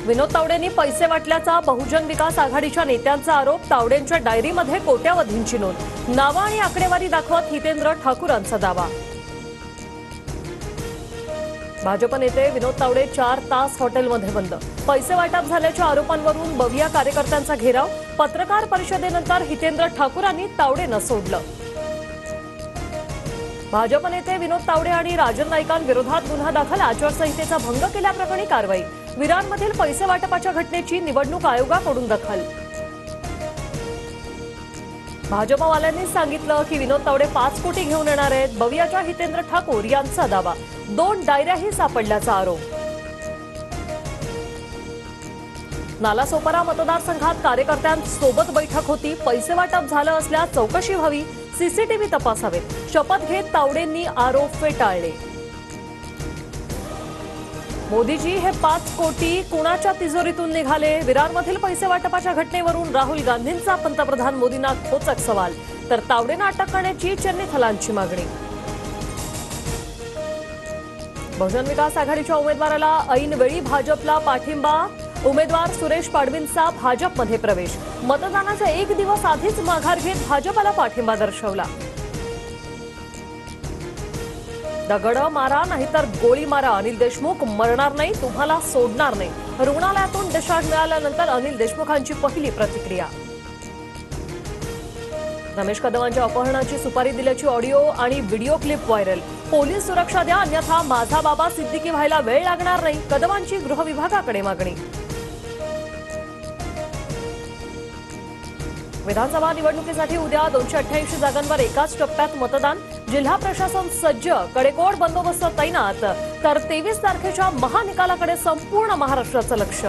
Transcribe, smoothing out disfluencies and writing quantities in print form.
विनोद तावडेंनी पैसे वाटल्याचा बहुजन विकास आघाडीच्या नेत्यांचा आरोप। तावडेंच्या डायरीमध्ये कोट्यावधींची नोंद। नावे आणि आकडेवारी दाखवत हितेंद्र ठाकूरांचा दावा। भाजप नेते विनोद तावडे 4 तास हॉटेलमध्ये बंद। पैसे वाटप झाल्याच्या आरोपांवरून बविया कार्यकर्त्यांचा घेराव। पत्रकार परिषदेनंतर हितेंद्र ठाकूरांनी तावडेंना सोडलं। भाजप नेते विनोद तावडे आणि राजन नाईकांविरोधात गुन्हा दाखल। आचारसंहितेचा भंग केल्याप्रकरणी कारवाई। विरारमधील पैसे वाटपाच्या घटनेची निवडणूक आयोगाकडून दखल। भाजपवाल्यांनी सांगितलं की विनोद तावडे 5 कोटी घेऊन येणार आहेत। बवियाच्या हितेंद्र ठाकूर यांचा दावा। 2 डायऱ्याही सापडल्याचा आरोप। नालासोपारा मतदारसंघात कार्यकर्त्यांसोबत बैठक होती। पैसे वाटप झालं असल्यास चौकशी व्हावी, सीसीटीव्ही तपासावेत। शपथ घेत तावडेंनी आरोप फेटाळले। मोदीजी हे 5 कोटी कुणाच्या तिजोरीतून निघाले? विरारमधील पैसे वाटपाच्या घटनेवरून राहुल गांधींचा पंतप्रधान मोदींना खोचक सवाल। तर तावडेंना अटक करण्याची चेन्नीथलांची मागणी। बहुजन विकास आघाडीच्या उमेदवाराला ऐनवेळी भाजपला पाठिंबा। उमेदवार सुरेश पाडवींचा भाजपमध्ये प्रवेश। मतदानाच्या 1 दिवस आधीच माघार घेत भाजपला पाठिंबा दर्शवला। दगड मारा नाहीतर गोळी मारा, अनिल देशमुख मरणार नाही, तुम्हाला सोडणार नाही। रुग्णालयातून डिस्चार्ज मिळाल्यानंतर अनिल देशमुखांची पहिली प्रतिक्रिया। रमेश कदमांच्या अपहरणाची सुपारी दिल्याची ऑडिओ आणि व्हिडिओ क्लिप व्हायरल। पोलीस सुरक्षा द्या, अन्यथा माझा बाबा सिद्दीकी व्हायला वेळ लागणार नाही, कदमांची गृह विभागाकडे मागणी। विधानसभा निवडणुकीसाठी उद्या 288 जागांवर एकाच टप्प्यात मतदान। जिल्हा प्रशासन सज्ज, कडेकोट बंदोबस्त तैनात। तर 23 तारखेच्या महानिकालाकडे संपूर्ण महाराष्ट्राचं लक्ष।